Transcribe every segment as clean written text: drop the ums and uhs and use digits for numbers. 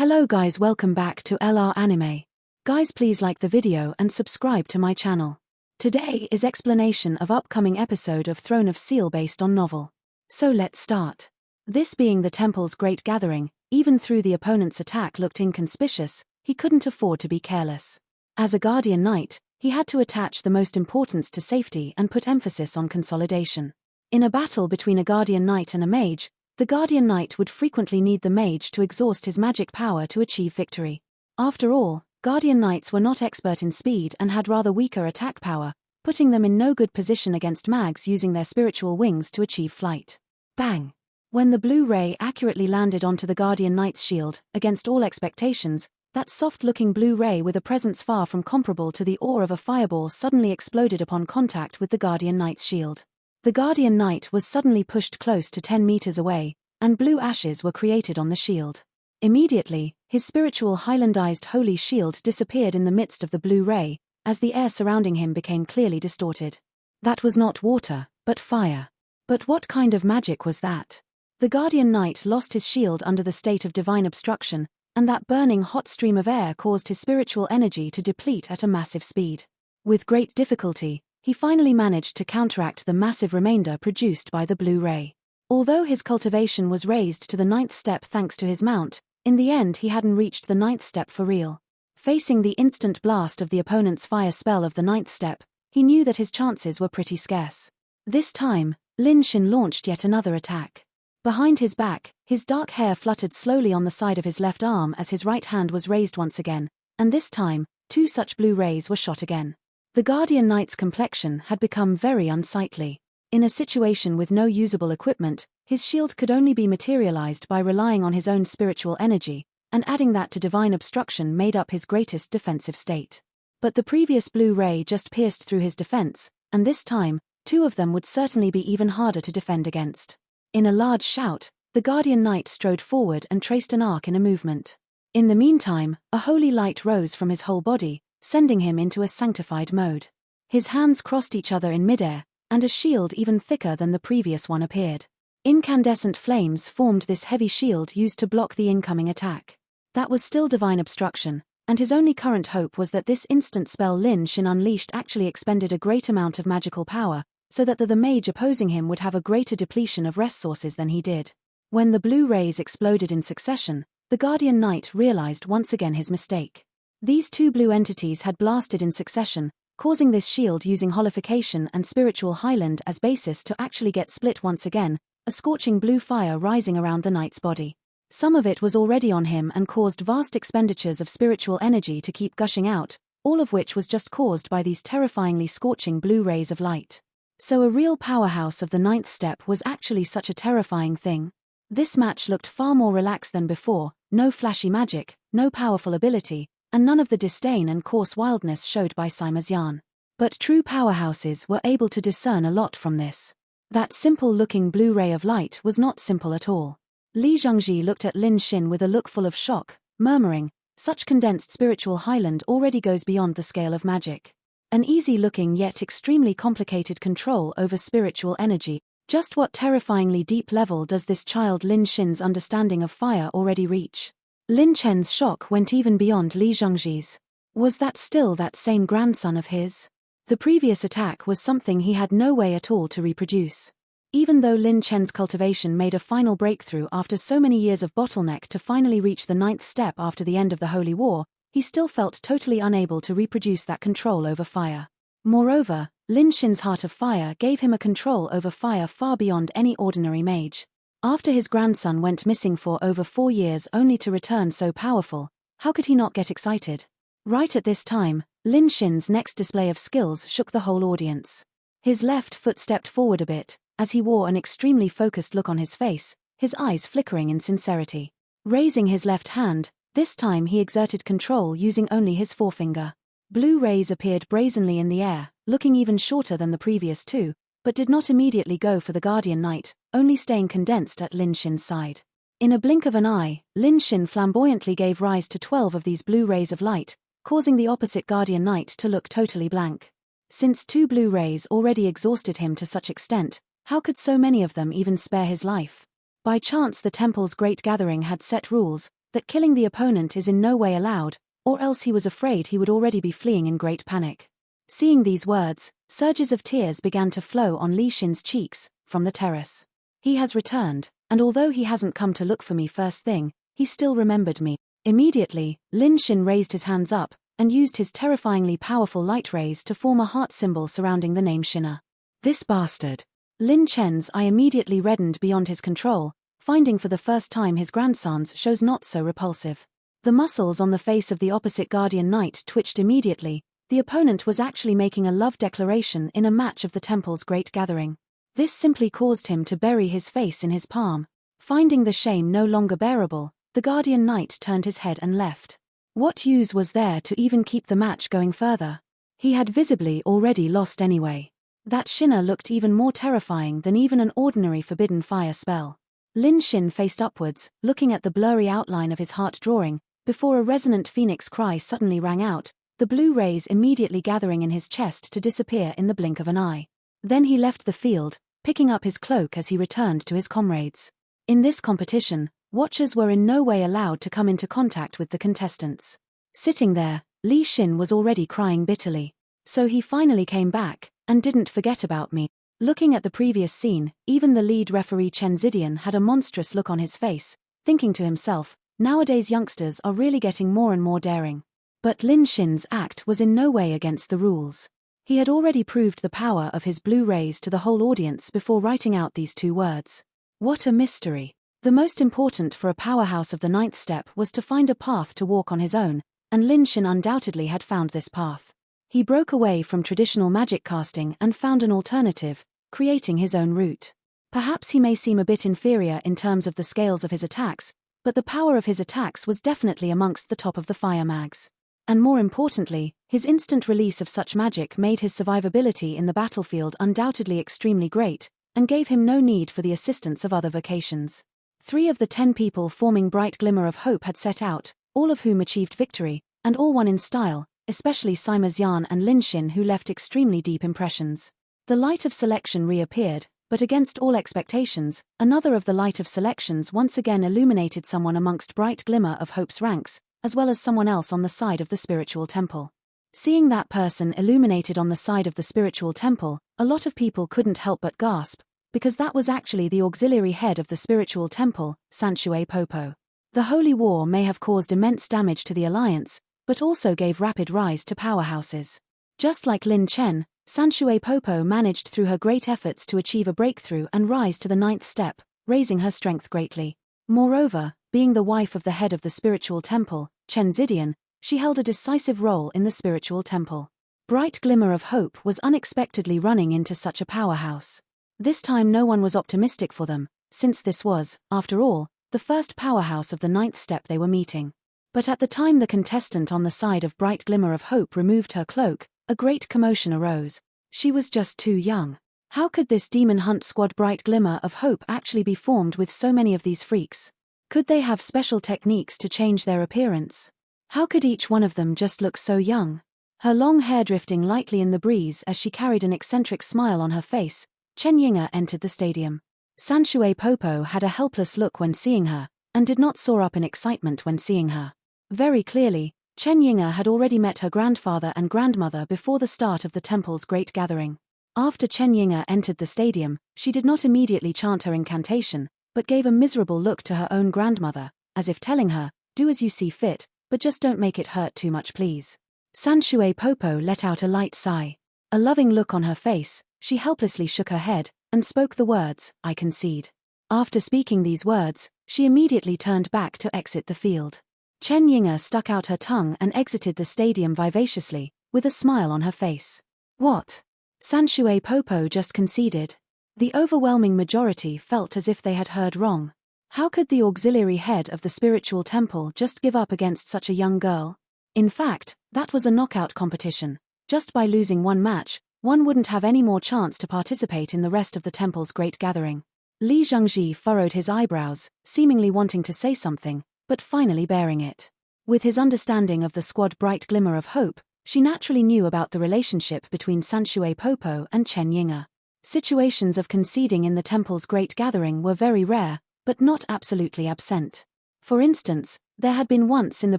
Hello guys, welcome back to LR Anime. Guys, please like the video and subscribe to my channel. Today is explanation of upcoming episode of Throne of Seal based on novel. So let's start. This being the temple's great gathering, even through the opponent's attack looked inconspicuous, he couldn't afford to be careless. As a guardian knight, he had to attach the most importance to safety and put emphasis on consolidation. In a battle between a guardian knight and a mage, the guardian knight would frequently need the mage to exhaust his magic power to achieve victory. After all, guardian knights were not expert in speed and had rather weaker attack power, putting them in no good position against mags using their spiritual wings to achieve flight. Bang! When the blue ray accurately landed onto the guardian knight's shield, against all expectations, that soft-looking blue ray with a presence far from comparable to the awe of a fireball suddenly exploded upon contact with the guardian knight's shield. The guardian knight was suddenly pushed close to 10 meters away, and blue ashes were created on the shield. Immediately, his spiritual highlandized holy shield disappeared in the midst of the blue ray, as the air surrounding him became clearly distorted. That was not water, but fire. But what kind of magic was that? The guardian knight lost his shield under the state of divine obstruction, and that burning hot stream of air caused his spiritual energy to deplete at a massive speed. With great difficulty, he finally managed to counteract the massive remainder produced by the blue ray. Although his cultivation was raised to the 9th step thanks to his mount, in the end he hadn't reached the 9th step for real. Facing the instant blast of the opponent's fire spell of the 9th step, he knew that his chances were pretty scarce. This time, Lin Xin launched yet another attack. Behind his back, his dark hair fluttered slowly on the side of his left arm as his right hand was raised once again, and this time, 2 such blue rays were shot again. The guardian knight's complexion had become very unsightly. In a situation with no usable equipment, his shield could only be materialized by relying on his own spiritual energy, and adding that to divine obstruction made up his greatest defensive state. But the previous blue ray just pierced through his defense, and this time, 2 of them would certainly be even harder to defend against. In a large shout, the guardian knight strode forward and traced an arc in a movement. In the meantime, a holy light rose from his whole body, sending him into a sanctified mode. His hands crossed each other in midair, and a shield even thicker than the previous one appeared. Incandescent flames formed this heavy shield used to block the incoming attack. That was still divine obstruction, and his only current hope was that this instant spell Lin Xin unleashed actually expended a great amount of magical power, so that the mage opposing him would have a greater depletion of rest sources than he did. When the blue rays exploded in succession, the guardian knight realized once again his mistake. These 2 blue entities had blasted in succession, causing this shield using holification and spiritual highland as basis to actually get split once again, a scorching blue fire rising around the knight's body. Some of it was already on him and caused vast expenditures of spiritual energy to keep gushing out, all of which was just caused by these terrifyingly scorching blue rays of light. So a real powerhouse of the 9th step was actually such a terrifying thing. This match looked far more relaxed than before, no flashy magic, no powerful ability, and none of the disdain and coarse wildness showed by Simazyan. But true powerhouses were able to discern a lot from this. That simple-looking blue ray of light was not simple at all. Li Zhengji looked at Lin Xin with a look full of shock, murmuring, "Such condensed spiritual highland already goes beyond the scale of magic. An easy-looking yet extremely complicated control over spiritual energy. Just what terrifyingly deep level does this child Lin Xin's understanding of fire already reach?" Lin Chen's shock went even beyond Li Zhengji's. Was that still that same grandson of his? The previous attack was something he had no way at all to reproduce. Even though Lin Chen's cultivation made a final breakthrough after so many years of bottleneck to finally reach the 9th step after the end of the Holy War, he still felt totally unable to reproduce that control over fire. Moreover, Lin Xin's heart of fire gave him a control over fire far beyond any ordinary mage. After his grandson went missing for over 4 years only to return so powerful, how could he not get excited? Right at this time, Lin Xin's next display of skills shook the whole audience. His left foot stepped forward a bit, as he wore an extremely focused look on his face, his eyes flickering in sincerity. Raising his left hand, this time he exerted control using only his forefinger. Blue rays appeared brazenly in the air, looking even shorter than the previous 2, but did not immediately go for the guardian knight, only staying condensed at Lin Xin's side. In a blink of an eye, Lin Xin flamboyantly gave rise to 12 of these blue rays of light, causing the opposite guardian knight to look totally blank. Since 2 blue rays already exhausted him to such extent, how could so many of them even spare his life? By chance the temple's great gathering had set rules, that killing the opponent is in no way allowed, or else he was afraid he would already be fleeing in great panic. Seeing these words, surges of tears began to flow on Li Xin's cheeks, from the terrace. He has returned, and although he hasn't come to look for me first thing, he still remembered me. Immediately, Lin Xin raised his hands up, and used his terrifyingly powerful light rays to form a heart symbol surrounding the name Xin'er. This bastard. Lin Chen's eye immediately reddened beyond his control, finding for the first time his grandson's shows not so repulsive. The muscles on the face of the opposite guardian knight twitched immediately. The opponent was actually making a love declaration in a match of the temple's great gathering. This simply caused him to bury his face in his palm. Finding the shame no longer bearable, the guardian knight turned his head and left. What use was there to even keep the match going further? He had visibly already lost anyway. That Xin'er looked even more terrifying than even an ordinary forbidden fire spell. Lin Xin faced upwards, looking at the blurry outline of his heart drawing, before a resonant phoenix cry suddenly rang out, the blue rays immediately gathering in his chest to disappear in the blink of an eye. Then he left the field, picking up his cloak as he returned to his comrades. In this competition, watchers were in no way allowed to come into contact with the contestants. Sitting there, Li Xin was already crying bitterly. So he finally came back, and didn't forget about me. Looking at the previous scene, even the lead referee Chen Zidian had a monstrous look on his face, thinking to himself, nowadays youngsters are really getting more and more daring. But Lin Xin's act was in no way against the rules. He had already proved the power of his blue rays to the whole audience before writing out these two words. What a mystery. The most important for a powerhouse of the ninth step was to find a path to walk on his own, and Lin Xin undoubtedly had found this path. He broke away from traditional magic casting and found an alternative, creating his own route. Perhaps he may seem a bit inferior in terms of the scales of his attacks, but the power of his attacks was definitely amongst the top of the fire mags. And more importantly, his instant release of such magic made his survivability in the battlefield undoubtedly extremely great, and gave him no need for the assistance of other vocations. 3 of the 10 people forming Bright Glimmer of Hope had set out, all of whom achieved victory, and all won in style, especially Sima Xian and Lin Xin, who left extremely deep impressions. The light of selection reappeared, but against all expectations, another of the light of selections once again illuminated someone amongst Bright Glimmer of Hope's ranks, as well as someone else on the side of the spiritual temple. Seeing that person illuminated on the side of the spiritual temple, a lot of people couldn't help but gasp, because that was actually the auxiliary head of the spiritual temple, Sanshui Popo. The holy war may have caused immense damage to the alliance, but also gave rapid rise to powerhouses. Just like Lin Chen, Sanshui Popo managed through her great efforts to achieve a breakthrough and rise to the 9th step, raising her strength greatly. Moreover, being the wife of the head of the spiritual temple, Chen Zidian, she held a decisive role in the spiritual temple. Bright Glimmer of Hope was unexpectedly running into such a powerhouse. This time no one was optimistic for them, since this was, after all, the first powerhouse of the 9th step they were meeting. But at the time the contestant on the side of Bright Glimmer of Hope removed her cloak, a great commotion arose. She was just too young. How could this demon hunt squad Bright Glimmer of Hope actually be formed with so many of these freaks? Could they have special techniques to change their appearance? How could each one of them just look so young? Her long hair drifting lightly in the breeze as she carried an eccentric smile on her face, Chen Ying'er entered the stadium. Sanshui Popo had a helpless look when seeing her, and did not soar up in excitement when seeing her. Very clearly, Chen Ying'er had already met her grandfather and grandmother before the start of the temple's great gathering. After Chen Ying'er entered the stadium, she did not immediately chant her incantation, but gave a miserable look to her own grandmother, as if telling her, "Do as you see fit, but just don't make it hurt too much please." Sanshui Popo let out a light sigh. A loving look on her face, she helplessly shook her head, and spoke the words, "I concede." After speaking these words, she immediately turned back to exit the field. Chen Ying'er stuck out her tongue and exited the stadium vivaciously, with a smile on her face. What? Sanshui Popo just conceded? The overwhelming majority felt as if they had heard wrong. How could the auxiliary head of the spiritual temple just give up against such a young girl? In fact, that was a knockout competition. Just by losing one match, one wouldn't have any more chance to participate in the rest of the temple's great gathering. Li Zhangji furrowed his eyebrows, seemingly wanting to say something, but finally bearing it. With his understanding of the squad Bright Glimmer of Hope, she naturally knew about the relationship between Sanshui Popo and Chen Ying'er. Situations of conceding in the temple's great gathering were very rare, but not absolutely absent. For instance, There had been once in the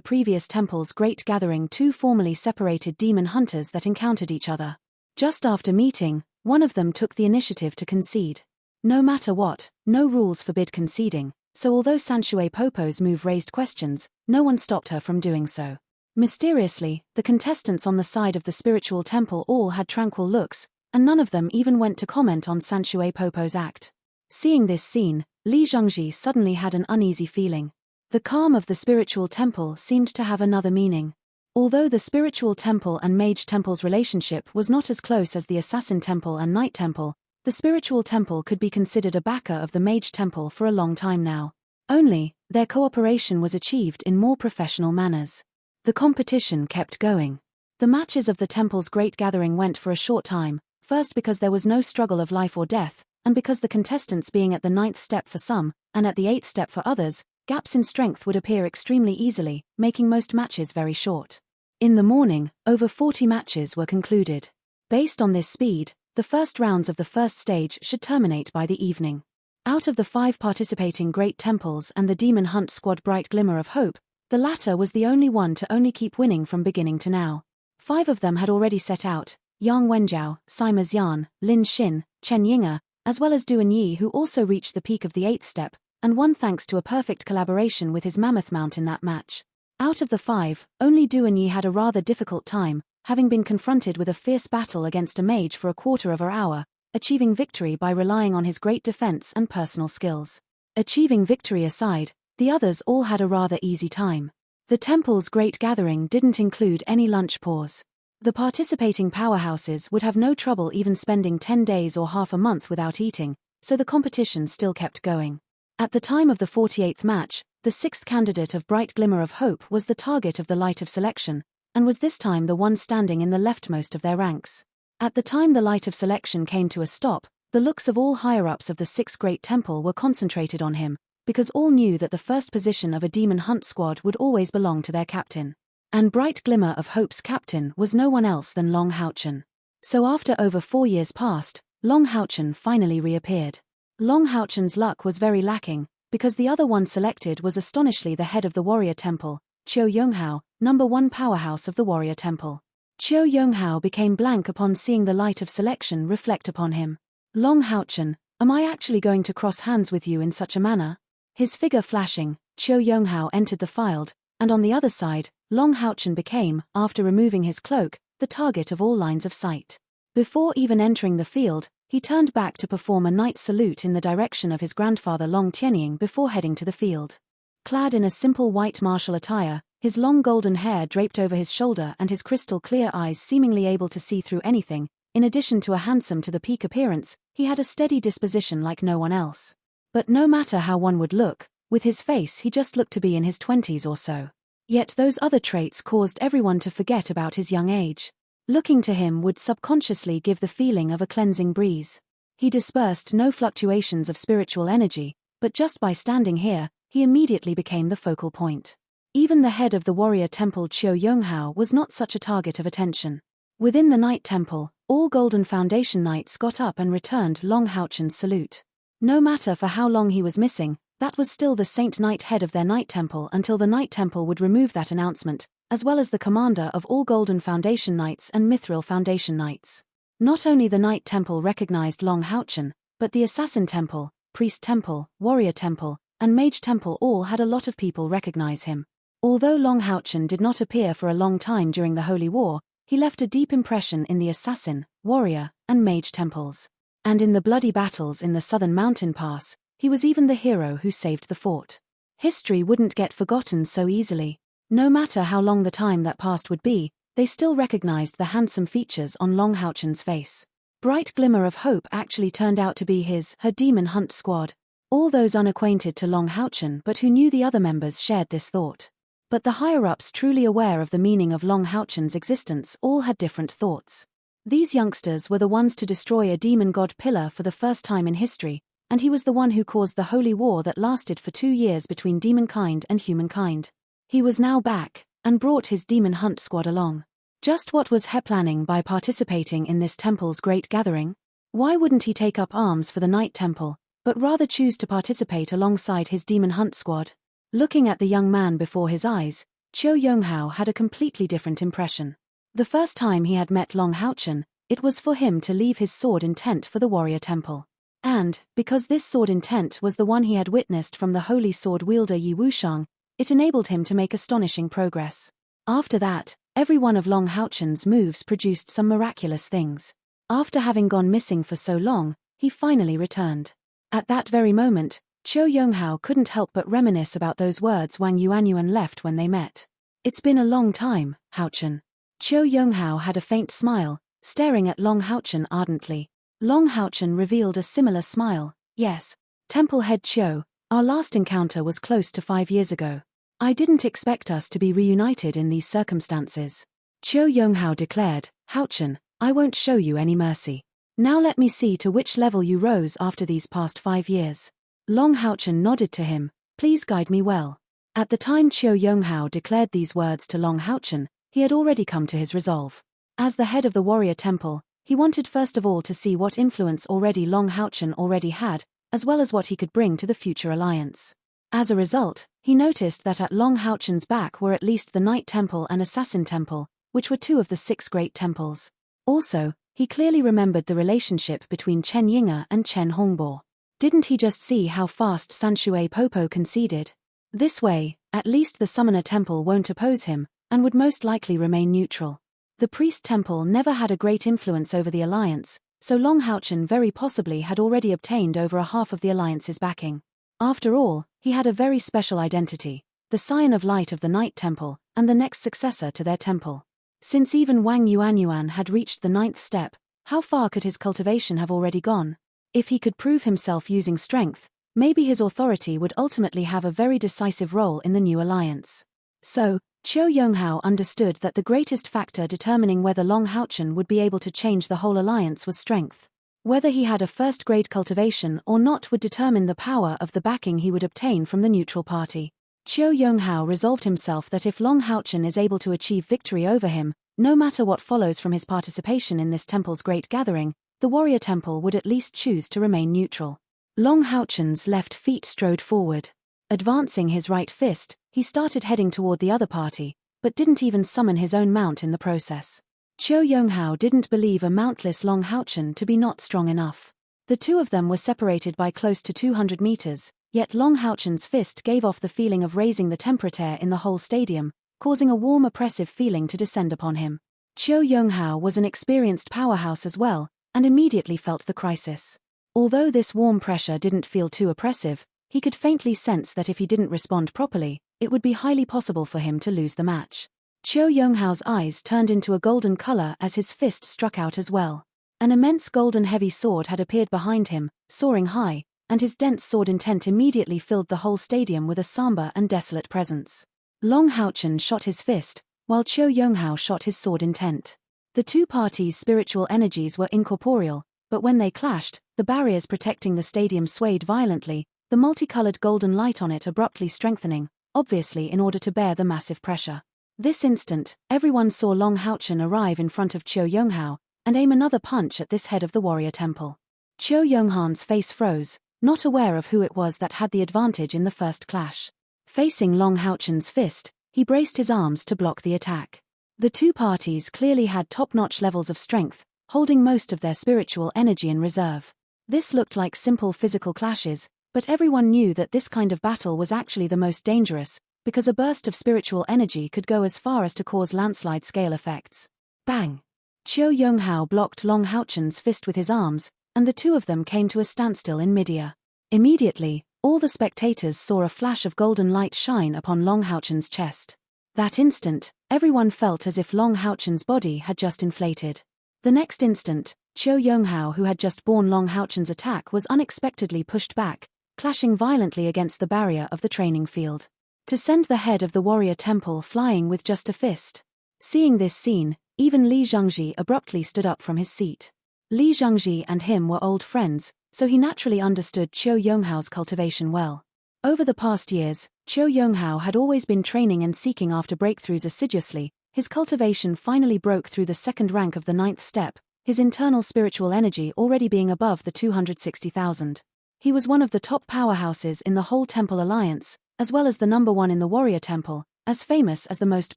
previous temple's great gathering 2 formerly separated demon hunters that encountered each other. Just after meeting, one of them took the initiative to concede. No matter what, no rules forbid conceding, so although Sanshui Popo's move raised questions, no one stopped her from doing so. Mysteriously, the contestants on the side of the spiritual temple all had tranquil looks, and none of them even went to comment on Sanshui Popo's act. Seeing this scene, Li Zhongji suddenly had an uneasy feeling. The calm of the spiritual temple seemed to have another meaning. Although the spiritual temple and mage temple's relationship was not as close as the assassin temple and knight temple, the spiritual temple could be considered a backer of the mage temple for a long time now. Only, their cooperation was achieved in more professional manners. The competition kept going. The matches of the temple's great gathering went for a short time, first because there was no struggle of life or death, and because the contestants being at the 9th step for some, and at the 8th step for others, gaps in strength would appear extremely easily, making most matches very short. In the morning, over 40 matches were concluded. Based on this speed, the first rounds of the first stage should terminate by the evening. Out of the 5 participating great temples and the demon hunt squad Bright Glimmer of Hope, the latter was the only one to only keep winning from beginning to now. 5 of them had already set out: Yang Wenjiao, Sima Xian, Lin Xin, Chen Yinge, as well as Duan Yi, who also reached the peak of the 8th step, and won thanks to a perfect collaboration with his mammoth mount in that match. Out of the 5, only Duan Yi had a rather difficult time, having been confronted with a fierce battle against a mage for a quarter of an hour, achieving victory by relying on his great defense and personal skills. Achieving victory aside, the others all had a rather easy time. The temple's great gathering didn't include any lunch pause. The participating powerhouses would have no trouble even spending 10 days or half a month without eating, so the competition still kept going. At the time of the 48th match, the 6th candidate of Bright Glimmer of Hope was the target of the light of selection, and was this time the one standing in the leftmost of their ranks. At the time the light of selection came to a stop, the looks of all higher-ups of the 6th Great Temple were concentrated on him, because all knew that the first position of a demon hunt squad would always belong to their captain. And Bright Glimmer of Hope's captain was no one else than Long Haochen. So after over 4 years passed, Long Haochen finally reappeared. Long Haochen's luck was very lacking, because the other one selected was astonishingly the head of the warrior temple, Qiu Yonghao, number 1 powerhouse of the warrior temple. Qiu Yonghao became blank upon seeing the light of selection reflect upon him. Long Haochen, am I actually going to cross hands with you in such a manner? His figure flashing, Qiu Yonghao entered the field, and on the other side, Long Haochen became, after removing his cloak, the target of all lines of sight. Before even entering the field, he turned back to perform a knight salute in the direction of his grandfather Long Tianying before heading to the field. Clad in a simple white martial attire, his long golden hair draped over his shoulder and his crystal-clear eyes seemingly able to see through anything, in addition to a handsome-to-the-peak appearance, he had a steady disposition like no one else. But no matter how one would look, with his face he just looked to be in his 20s or so. Yet those other traits caused everyone to forget about his young age. Looking to him would subconsciously give the feeling of a cleansing breeze. He dispersed no fluctuations of spiritual energy, but just by standing here, he immediately became the focal point. Even the head of the warrior temple Qiu Yonghao was not such a target of attention. Within the Knight Temple, all Golden Foundation Knights got up and returned Long Haochen's salute. No matter for how long he was missing, that was still the Saint Knight head of their Knight Temple until the Knight Temple would remove that announcement, as well as the commander of all Golden Foundation Knights and Mithril Foundation Knights. Not only the Knight Temple recognized Long Haochen, but the Assassin Temple, Priest Temple, Warrior Temple, and Mage Temple all had a lot of people recognize him. Although Long Haochen did not appear for a long time during the Holy War, he left a deep impression in the Assassin, Warrior, and Mage Temples. And in the bloody battles in the Southern Mountain Pass, he was even the hero who saved the fort. History wouldn't get forgotten so easily. No matter how long the time that passed would be, they still recognized the handsome features on Long Haochen's face. Bright Glimmer of Hope actually turned out to be her demon hunt squad. All those unacquainted to Long Haochen but who knew the other members shared this thought. But the higher-ups truly aware of the meaning of Long Haochen's existence all had different thoughts. These youngsters were the ones to destroy a demon god pillar for the first time in history, and he was the one who caused the holy war that lasted for 2 years between demonkind and humankind. He was now back, and brought his demon hunt squad along. Just what was he planning by participating in this temple's great gathering? Why wouldn't he take up arms for the Knight Temple, but rather choose to participate alongside his demon hunt squad? Looking at the young man before his eyes, Chiu Yonghao had a completely different impression. The first time he had met Long Haochen, it was for him to leave his sword intent for the warrior temple. And, because this sword intent was the one he had witnessed from the holy sword wielder Yi Wushang, it enabled him to make astonishing progress. After that, every one of Long Haochen's moves produced some miraculous things. After having gone missing for so long, he finally returned. At that very moment, Chiu Yonghao couldn't help but reminisce about those words Wang Yuanyuan left when they met. "It's been a long time, Haochen." Chiu Yonghao had a faint smile, staring at Long Haochen ardently. Long Haochen revealed a similar smile. "Yes. Temple Head Chiu, our last encounter was close to 5 years ago. I didn't expect us to be reunited in these circumstances." Chiu Yonghao declared, "Haochen, I won't show you any mercy. Now let me see to which level you rose after these past 5 years." Long Haochen nodded to him, "Please guide me well." At the time Chiu Yonghao declared these words to Long Haochen, he had already come to his resolve. As the head of the warrior temple, he wanted first of all to see what influence already Long Haochen already had, as well as what he could bring to the future alliance. As a result, he noticed that at Long Haochen's back were at least the Night Temple and Assassin Temple, which were 2 of the 6 great temples. Also, he clearly remembered the relationship between Chen Yinge and Chen Hongbo. Didn't he just see how fast Sanshui Popo conceded? This way, at least the Summoner Temple won't oppose him, and would most likely remain neutral. The Priest Temple never had a great influence over the alliance, so Long Haochen very possibly had already obtained over a half of the alliance's backing. After all, he had a very special identity, the Scion of Light of the Night Temple, and the next successor to their temple. Since even Wang Yuanyuan had reached the 9th step, how far could his cultivation have already gone? If he could prove himself using strength, maybe his authority would ultimately have a very decisive role in the new alliance. So, Chiu Yonghao understood that the greatest factor determining whether Long Haochen would be able to change the whole alliance was strength. Whether he had a first-grade cultivation or not would determine the power of the backing he would obtain from the neutral party. Chiu Yonghao resolved himself that if Long Haochen is able to achieve victory over him, no matter what follows from his participation in this temple's great gathering, the warrior temple would at least choose to remain neutral. Long Haochen's left feet strode forward. Advancing his right fist, he started heading toward the other party, but didn't even summon his own mount in the process. Chiu Yonghao didn't believe a mountless Long Haochen to be not strong enough. The 2 of them were separated by close to 200 meters, yet Long Haochen's fist gave off the feeling of raising the temperature in the whole stadium, causing a warm oppressive feeling to descend upon him. Chiu Yonghao was an experienced powerhouse as well, and immediately felt the crisis. Although this warm pressure didn't feel too oppressive, he could faintly sense that if he didn't respond properly, it would be highly possible for him to lose the match. Chiu Yonghao's eyes turned into a golden color as his fist struck out as well. An immense golden heavy sword had appeared behind him, soaring high, and his dense sword intent immediately filled the whole stadium with a somber and desolate presence. Long Haochen shot his fist, while Chiu Yonghao shot his sword intent. The 2 parties' spiritual energies were incorporeal, but when they clashed, the barriers protecting the stadium swayed violently, the multicolored golden light on it abruptly strengthening, obviously in order to bear the massive pressure. This instant, everyone saw Long Haochen arrive in front of Chiu Yonghao, and aim another punch at this head of the warrior temple. Chiu Yonghan's face froze, not aware of who it was that had the advantage in the first clash. Facing Long Haochen's fist, he braced his arms to block the attack. The 2 parties clearly had top-notch levels of strength, holding most of their spiritual energy in reserve. This looked like simple physical clashes, but everyone knew that this kind of battle was actually the most dangerous, because a burst of spiritual energy could go as far as to cause landslide scale effects. Bang! Chiu Yonghao blocked Long Haochen's fist with his arms, and the 2 of them came to a standstill in midair. Immediately, all the spectators saw a flash of golden light shine upon Long Haochen's chest. That instant, everyone felt as if Long Haochen's body had just inflated. The next instant, Chiu Yonghao, who had just borne Long Haochen's attack, was unexpectedly pushed back, clashing violently against the barrier of the training field. To send the head of the warrior temple flying with just a fist. Seeing this scene, even Li Zhangji abruptly stood up from his seat. Li Zhangji and him were old friends, so he naturally understood Chiu Yonghao's cultivation well. Over the past years, Chiu Yonghao had always been training and seeking after breakthroughs assiduously. His cultivation finally broke through the 2nd rank of the 9th step, his internal spiritual energy already being above the 260,000. He was one of the top powerhouses in the whole Temple Alliance, as well as the #1 in the warrior temple, as famous as the most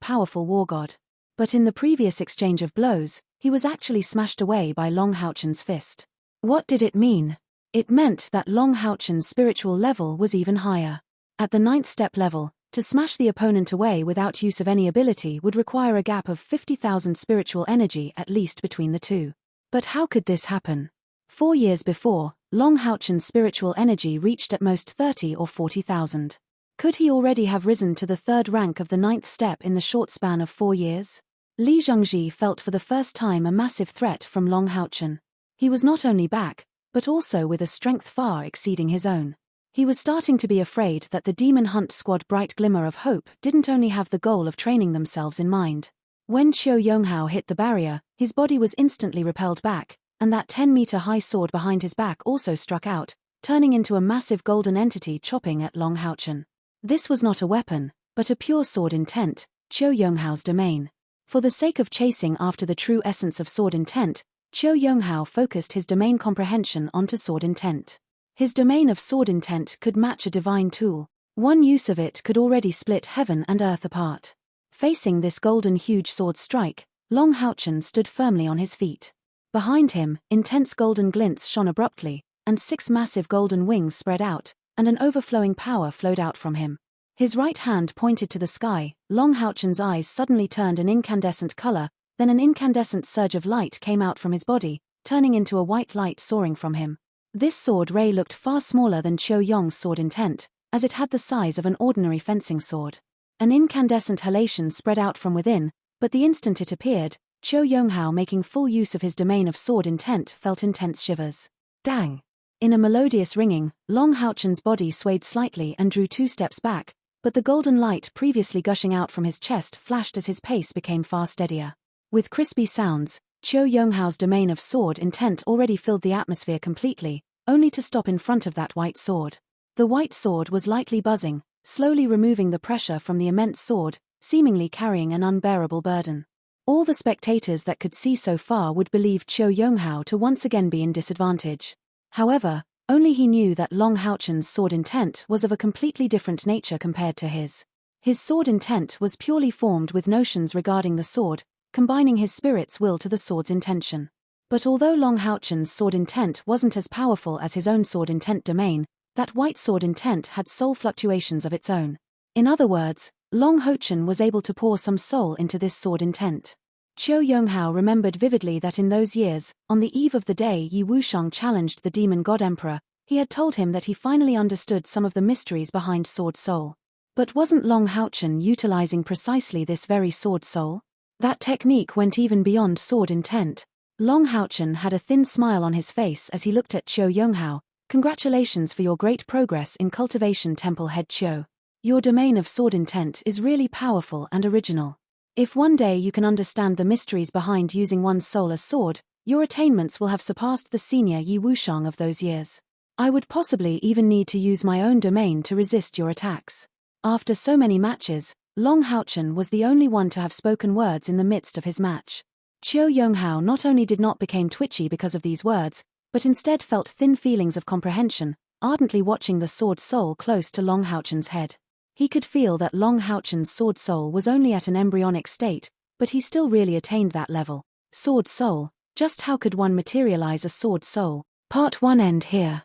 powerful war god. But in the previous exchange of blows, he was actually smashed away by Long Houchen's fist. What did it mean? It meant that Long Houchen's spiritual level was even higher. At the 9th step level, to smash the opponent away without use of any ability would require a gap of 50,000 spiritual energy at least between the two. But how could this happen? 4 years before, Long Houchen's spiritual energy reached at most 30 or 40,000. Could he already have risen to the 3rd rank of the 9th step in the short span of 4 years? Li Zhongji felt for the first time a massive threat from Long Houchen. He was not only back, but also with a strength far exceeding his own. He was starting to be afraid that the Demon Hunt Squad Bright Glimmer of Hope didn't only have the goal of training themselves in mind. When Qiu Yonghao hit the barrier, his body was instantly repelled back, and that 10-meter-high sword behind his back also struck out, turning into a massive golden entity chopping at Long Houchen. This was not a weapon, but a pure sword intent, Qiu Yonghao's domain. For the sake of chasing after the true essence of sword intent, Qiu Yonghao focused his domain comprehension onto sword intent. His domain of sword intent could match a divine tool. One use of it could already split heaven and earth apart. Facing this golden huge sword strike, Long Houchen stood firmly on his feet. Behind him, intense golden glints shone abruptly, and 6 massive golden wings spread out, and an overflowing power flowed out from him. His right hand pointed to the sky. Long Houchen's eyes suddenly turned an incandescent color, then an incandescent surge of light came out from his body, turning into a white light soaring from him. This sword ray looked far smaller than Qiu Yong's sword intent, as it had the size of an ordinary fencing sword. An incandescent halation spread out from within, but the instant it appeared, Qiu Yonghao, making full use of his domain of sword intent, felt intense shivers. Dang! In a melodious ringing, Long Houchen's body swayed slightly and drew 2 steps back, but the golden light previously gushing out from his chest flashed as his pace became far steadier. With crispy sounds, Qiu Yonghao's domain of sword intent already filled the atmosphere completely, only to stop in front of that white sword. The white sword was lightly buzzing, slowly removing the pressure from the immense sword, seemingly carrying an unbearable burden. All the spectators that could see so far would believe Qiu Yonghao to once again be in disadvantage. However, only he knew that Long Houchen's sword intent was of a completely different nature compared to his. His sword intent was purely formed with notions regarding the sword, combining his spirit's will to the sword's intention. But although Long Houchen's sword intent wasn't as powerful as his own sword intent domain, that white sword intent had soul fluctuations of its own. In other words, Long Houchen was able to pour some soul into this sword intent. Qiu Yonghao remembered vividly that in those years, on the eve of the day Yi Wushang challenged the demon god emperor, he had told him that he finally understood some of the mysteries behind sword soul. But wasn't Long Houchen utilizing precisely this very sword soul? That technique went even beyond sword intent. Long Houchen had a thin smile on his face as he looked at Qiu Yonghao. Congratulations for your great progress in cultivation, Temple Head Qiu. Your domain of sword intent is really powerful and original. If one day you can understand the mysteries behind using one's soul as sword, your attainments will have surpassed the senior Yi Wushang of those years. I would possibly even need to use my own domain to resist your attacks. After so many matches, Long Houchen was the only one to have spoken words in the midst of his match. Qiu Yonghao not only did not become twitchy because of these words, but instead felt thin feelings of comprehension, ardently watching the sword soul close to Long Houchen's head. He could feel that Long Houchen's sword soul was only at an embryonic state, but he still really attained that level. Sword soul, just how could one materialize a sword soul? Part 1 end here.